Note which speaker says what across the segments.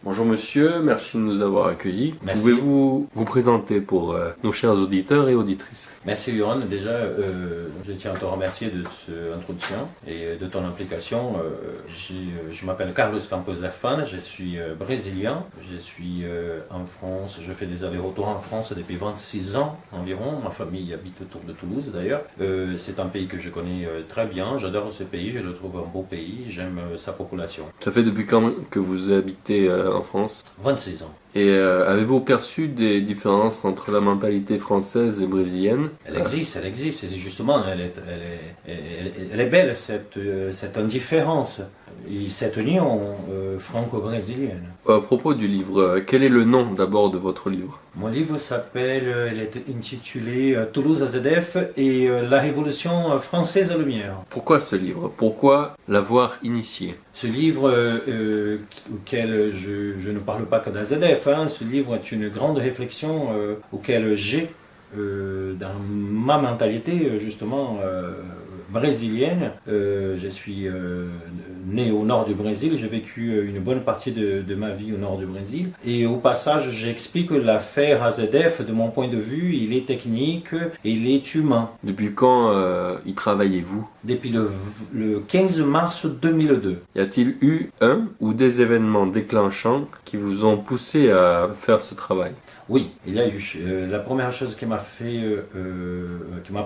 Speaker 1: Bonjour monsieur, merci de nous avoir accueillis.
Speaker 2: Merci.
Speaker 1: Pouvez-vous vous présenter pour nos chers auditeurs et auditrices?
Speaker 2: Merci Yoran, déjà je tiens à te remercier de cette introduction et de ton implication. Je m'appelle Carlos Campos Zafan, je suis brésilien, je suis en France, je fais des allers-retours en France depuis 26 ans environ, ma famille habite autour de Toulouse d'ailleurs. C'est un pays que je connais très bien, j'adore ce pays, je le trouve un beau pays, j'aime sa population.
Speaker 1: Ça fait depuis quand que vous habitez en France?
Speaker 2: 26 ans.
Speaker 1: Et avez-vous perçu des différences entre la mentalité française et brésilienne?
Speaker 2: Elle existe, et justement, elle est belle cette indifférence, et cette union franco-brésilienne.
Speaker 1: À propos du livre, quel est le nom d'abord de votre livre?
Speaker 2: Mon livre elle est intitulé Toulouse AZF et la Révolution française à Lumière.
Speaker 1: Pourquoi ce livre? Pourquoi l'avoir initié?
Speaker 2: Ce livre, auquel je ne parle pas que d'AZF, ce livre est une grande réflexion auquel j'ai, dans ma mentalité justement brésilienne. Je suis né au nord du Brésil, j'ai vécu une bonne partie de ma vie au nord du Brésil. Et au passage, j'explique l'affaire AZF de mon point de vue, il est technique et il est humain.
Speaker 1: Depuis quand y travaillez-vous?
Speaker 2: Depuis le 15 mars 2002.
Speaker 1: Y a-t-il eu un ou des événements déclenchants qui vous ont poussé à faire ce travail?
Speaker 2: Oui, il y a eu. La première chose qui m'a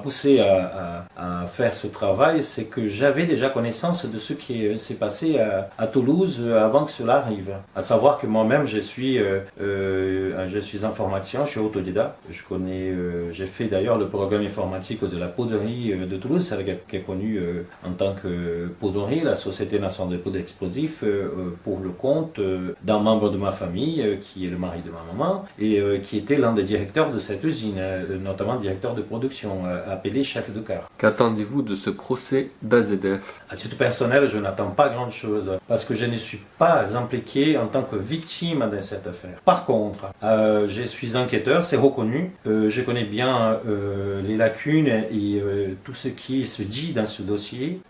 Speaker 2: poussé à faire ce travail, c'est que j'avais déjà connaissance de ce qui s'est passé à Toulouse avant que cela arrive. À savoir que moi-même, je suis informaticien, je suis autodidacte. J'ai fait d'ailleurs le programme informatique de la poudrerie de Toulouse, celle qui est connue en tant que poudrerie, la Société nationale de poudre d'explosifs, pour le compte d'un membre de ma famille, qui est le mari de ma maman, et qui était l'un des directeurs de cette usine, notamment directeur de production, appelé chef de car.
Speaker 1: Qu'attendez-vous de ce procès d'AZF?
Speaker 2: À titre personnel, je n'attends pas grand-chose, parce que je ne suis pas impliqué en tant que victime dans cette affaire. Par contre, je suis enquêteur, c'est reconnu, je connais bien les lacunes et tout ce qui se dit dans ce dossier.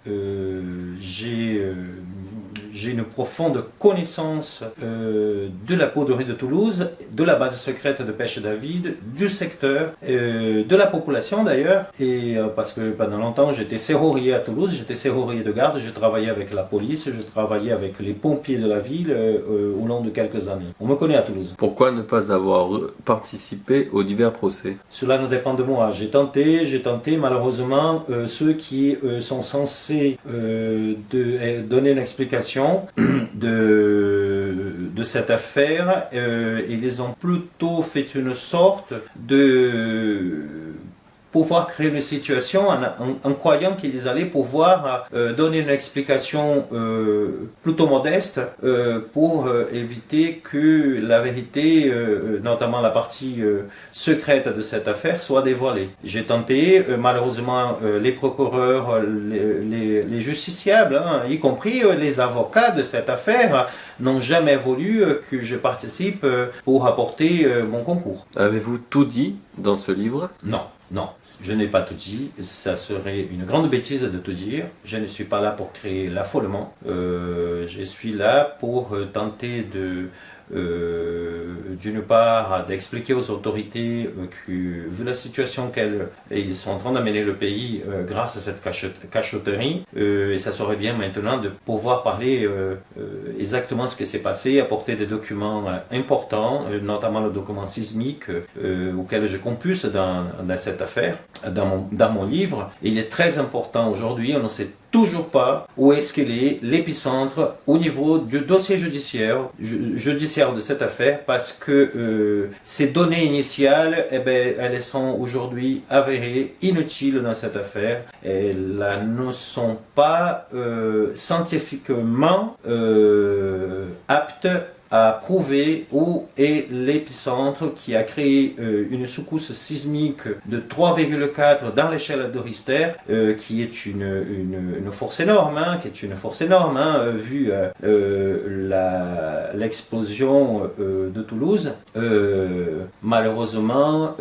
Speaker 2: J'ai une profonde connaissance de la poudrerie de Toulouse, de la base secrète de pêche David, du secteur, de la population d'ailleurs, et parce que pendant longtemps j'étais serrurier à Toulouse, j'étais serrurier de garde, je travaillais avec la police, je travaillais avec les pompiers de la ville au long de quelques années. On me connaît à Toulouse.
Speaker 1: Pourquoi ne pas avoir participé aux divers procès?
Speaker 2: Cela ne dépend de moi. J'ai tenté, malheureusement, ceux qui sont censés donner une explication de cette affaire, ils ont plutôt fait une sorte de pouvoir créer une situation en croyant qu'ils allaient pouvoir donner une explication plutôt modeste pour éviter que la vérité, notamment la partie secrète de cette affaire, soit dévoilée. J'ai tenté, malheureusement les procureurs, les justiciables, y compris les avocats de cette affaire, n'ont jamais voulu que je participe pour apporter mon concours.
Speaker 1: Avez-vous tout dit dans ce livre?
Speaker 2: Non, je n'ai pas tout dit, ça serait une grande bêtise de tout dire. Je ne suis pas là pour créer l'affolement, je suis là pour tenter d'une part d'expliquer aux autorités que, vu la situation qu'ils sont en train d'amener le pays grâce à cette cachotterie, et ça serait bien maintenant de pouvoir parler exactement ce qui s'est passé, apporter des documents importants, notamment le document sismique auquel je compulse dans cette affaire, dans mon livre. Et il est très important aujourd'hui, on ne sait toujours pas où est-ce qu'il est l'épicentre au niveau du dossier judiciaire de cette affaire, parce que ces données initiales, elles sont aujourd'hui avérées inutiles dans cette affaire. Elles ne sont pas scientifiquement aptes à prouver où est l'épicentre qui a créé une secousse sismique de 3,4 dans l'échelle de Richter, qui est une force énorme, vu l'explosion de Toulouse. Malheureusement,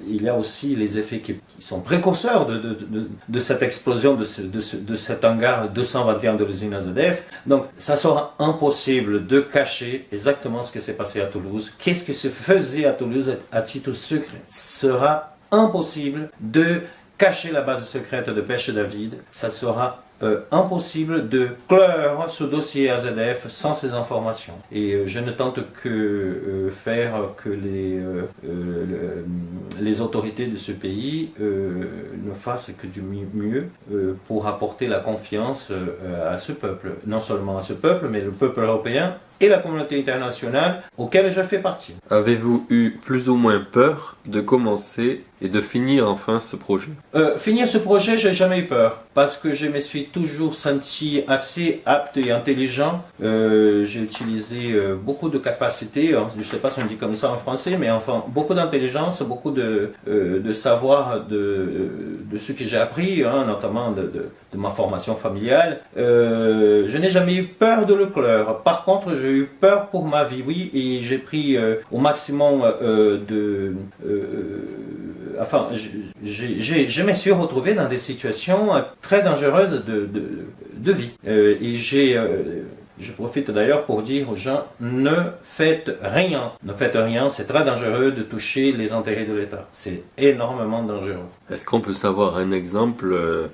Speaker 2: il y a aussi les effets qui sont précurseurs de cette explosion, de cet hangar 221 de l'usine AZF. Donc, ça sera impossible de cacher exactement ce qui s'est passé à Toulouse. Qu'est-ce qui se faisait à Toulouse à titre secret? Sera impossible de cacher la base secrète de Pêche David. Ça sera impossible de clore ce dossier AZF sans ces informations. Et je ne tente que faire que les autorités de ce pays ne fassent que du mieux pour apporter la confiance à ce peuple. Non seulement à ce peuple, mais le peuple européen et la communauté internationale auquel je fais partie.
Speaker 1: Avez-vous eu plus ou moins peur de commencer et de finir enfin ce projet?
Speaker 2: Finir ce projet, j'ai jamais eu peur parce que je me suis toujours senti assez apte et intelligent. J'ai utilisé beaucoup de capacités, je ne sais pas si on dit comme ça en français, mais enfin beaucoup d'intelligence, beaucoup de savoir de ce que j'ai appris, notamment de ma formation familiale. Je n'ai jamais eu peur de le clore. Par contre, j'ai eu peur pour ma vie, oui, et j'ai pris au maximum je me suis retrouvé dans des situations très dangereuses de vie. Et je profite d'ailleurs pour dire aux gens, ne faites rien. Ne faites rien, c'est très dangereux de toucher les intérêts de l'État. C'est énormément dangereux.
Speaker 1: Est-ce qu'on peut savoir un exemple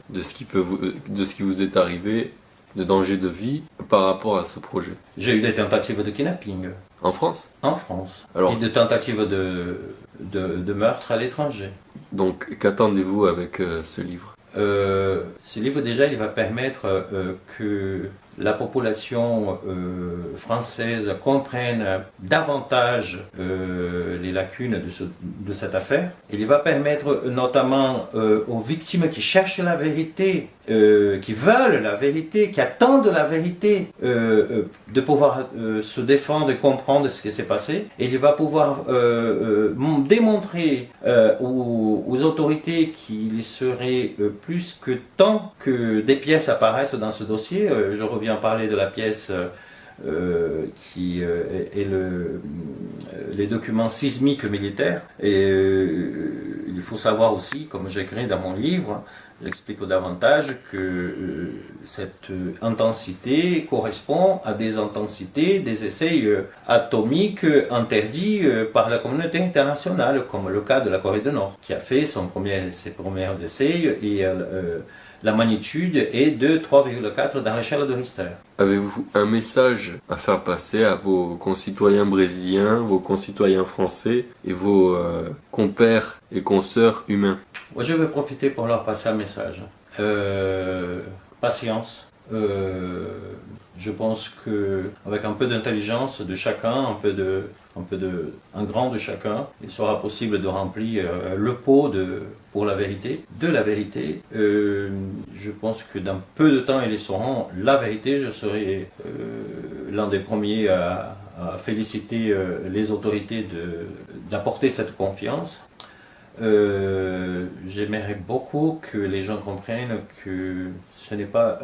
Speaker 1: de ce qui vous est arrivé, de danger de vie, par rapport à ce projet?
Speaker 2: J'ai eu des tentatives de kidnapping.
Speaker 1: En France?
Speaker 2: En France.
Speaker 1: Alors,
Speaker 2: et de tentatives de meurtre à l'étranger.
Speaker 1: Donc, qu'attendez-vous avec ce livre?
Speaker 2: Ce livre, déjà, il va permettre que la population française comprenne davantage les lacunes de cette affaire. Il va permettre notamment aux victimes qui cherchent la vérité, qui veulent la vérité, qui attendent la vérité, de pouvoir se défendre et comprendre ce qui s'est passé. Et il va pouvoir démontrer aux autorités qu'il serait plus que temps que des pièces apparaissent dans ce dossier. Je reviens parler de la pièce qui est les documents sismiques militaires. Et il faut savoir aussi, comme j'écris dans mon livre, j'explique davantage que cette intensité correspond à des intensités, des essais atomiques interdits par la communauté internationale, comme le cas de la Corée du Nord, qui a fait ses premiers essais et la magnitude est de 3,4 dans l'échelle de Richter.
Speaker 1: Avez-vous un message à faire passer à vos concitoyens brésiliens, vos concitoyens français et vos compères et consoeurs humains?
Speaker 2: Moi, je vais profiter pour leur passer un message. Patience. Je pense qu'avec un peu d'intelligence de chacun, un grand de chacun, il sera possible de remplir le pot pour la vérité, de la vérité. Je pense que dans peu de temps, ils sauront la vérité. Je serai l'un des premiers à féliciter les autorités d'apporter cette confiance. J'aimerais beaucoup que les gens comprennent que ce n'est pas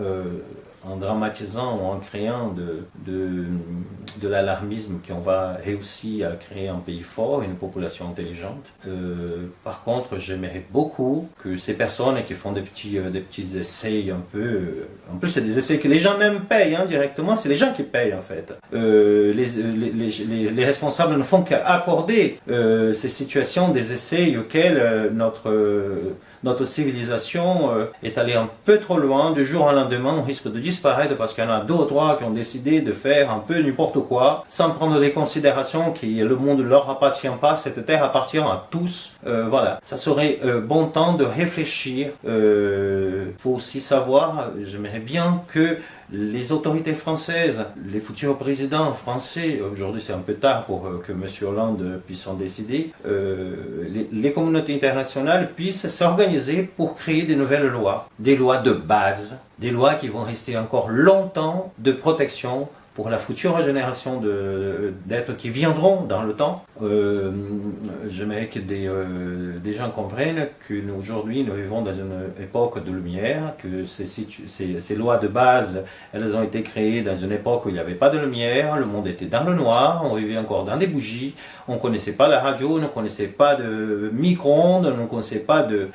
Speaker 2: en dramatisant ou en créant de l'alarmisme qu'on va réussir à créer un pays fort, une population intelligente. Par contre, j'aimerais beaucoup que ces personnes qui font des petits essais un peu... en plus, c'est des essais que les gens même payent directement, c'est les gens qui payent en fait. Les responsables ne font qu'accorder ces situations des essais auxquels notre civilisation est allée un peu trop loin. Du jour au lendemain, on risque de disparaître parce qu'il y en a deux ou trois qui ont décidé de faire un peu n'importe quoi, sans prendre les considérations que le monde ne leur appartient pas, cette terre appartient à tous. Voilà, ça serait bon temps de réfléchir. Faut aussi savoir, j'aimerais bien que les autorités françaises, les futurs présidents français, aujourd'hui c'est un peu tard pour que M. Hollande puisse en décider, les communautés internationales puissent s'organiser pour créer de nouvelles lois, des lois de base, des lois qui vont rester encore longtemps de protection pour la future génération d'êtres qui viendront dans le temps. J'aimerais que des gens comprennent qu'aujourd'hui nous vivons dans une époque de lumière, que ces lois de base, elles ont été créées dans une époque où il n'y avait pas de lumière, le monde était dans le noir, on vivait encore dans des bougies, on ne connaissait pas la radio, on ne connaissait pas de micro-ondes, on ne connaissait pas de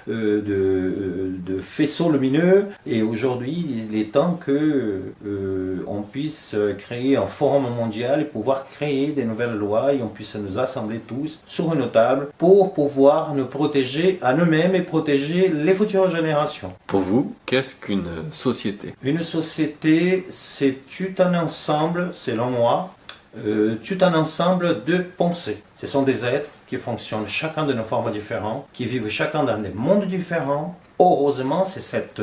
Speaker 2: faisceaux lumineux, et aujourd'hui il est temps qu'on puisse créer créer un forum mondial et pouvoir créer des nouvelles lois et on puisse nous assembler tous sur une table pour pouvoir nous protéger à nous-mêmes et protéger les futures générations.
Speaker 1: Pour vous, qu'est-ce qu'une société?
Speaker 2: Une société, c'est tout un ensemble, selon moi, tout un ensemble de pensées. Ce sont des êtres qui fonctionnent chacun de nos formes différentes, qui vivent chacun dans des mondes différents. Heureusement, c'est cette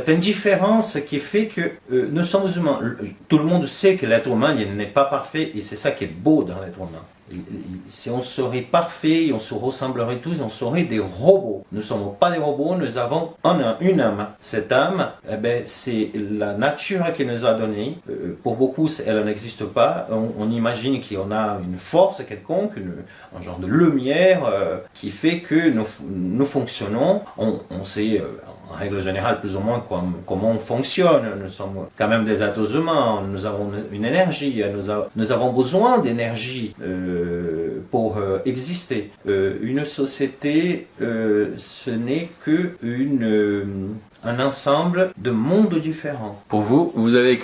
Speaker 2: indifférence qui fait que nous sommes humains. Tout le monde sait que l'être humain n'est pas parfait et c'est ça qui est beau dans l'être humain. Si on serait parfait, on se ressemblerait tous, on serait des robots. Nous ne sommes pas des robots, nous avons une âme. Cette âme, c'est la nature qui nous a donné. Pour beaucoup, elle n'existe pas. On imagine qu'on a une force quelconque, un genre de lumière qui fait que nous fonctionnons. On sait en règle générale plus ou moins comment on fonctionne. Nous sommes quand même des êtres humains, nous avons une énergie, nous avons besoin d'énergie pour exister. Une société, ce n'est qu'un ensemble de mondes différents.
Speaker 1: Pour vous, vous avez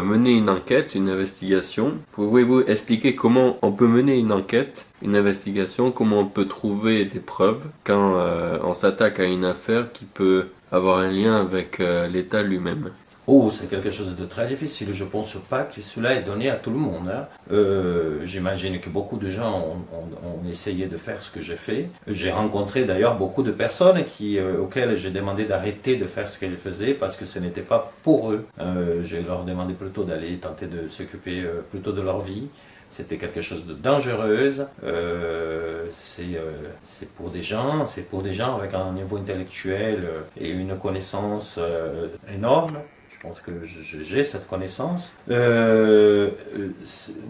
Speaker 1: mené une enquête, une investigation. Pouvez-vous expliquer comment on peut mener une enquête, une investigation, comment on peut trouver des preuves quand on s'attaque à une affaire qui peut avoir un lien avec l'État lui-même?
Speaker 2: Oh, c'est quelque chose de très difficile. Je ne pense pas que cela est donné à tout le monde. J'imagine que beaucoup de gens ont essayé de faire ce que j'ai fait. J'ai rencontré d'ailleurs beaucoup de personnes auxquelles j'ai demandé d'arrêter de faire ce qu'elles faisaient parce que ce n'était pas pour eux. Je leur demandais plutôt d'aller tenter de s'occuper plutôt de leur vie. C'était quelque chose de dangereux. C'est pour des gens avec un niveau intellectuel et une connaissance énorme. Je pense que j'ai cette connaissance. Vous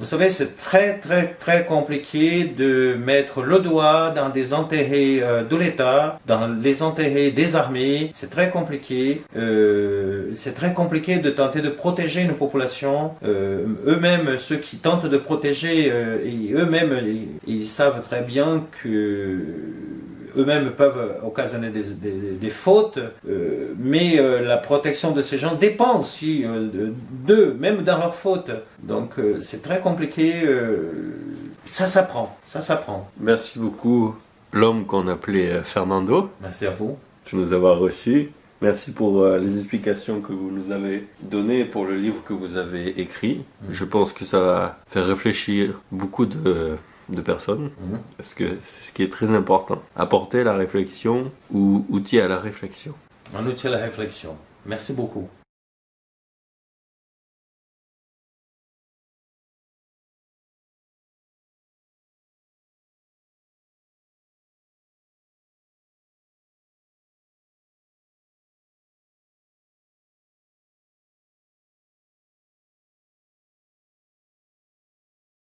Speaker 2: savez, c'est très très très compliqué de mettre le doigt dans des intérêts de l'État, dans les intérêts des armées. C'est très compliqué. C'est très compliqué de tenter de protéger une population. Eux-mêmes, ceux qui tentent de protéger, et eux-mêmes, ils savent très bien que eux-mêmes peuvent occasionner des fautes, mais la protection de ces gens dépend aussi d'eux, même dans leurs fautes. Donc c'est très compliqué, ça s'apprend.
Speaker 1: Merci beaucoup, l'homme qu'on appelait Fernando.
Speaker 2: Merci à vous.
Speaker 1: De nous avoir reçus. Merci pour les explications que vous nous avez données, pour le livre que vous avez écrit. Je pense que ça va faire réfléchir beaucoup de personnes, parce que c'est ce qui est très important. Apporter la réflexion ou outil à la réflexion.
Speaker 2: Un outil à la réflexion. Merci beaucoup.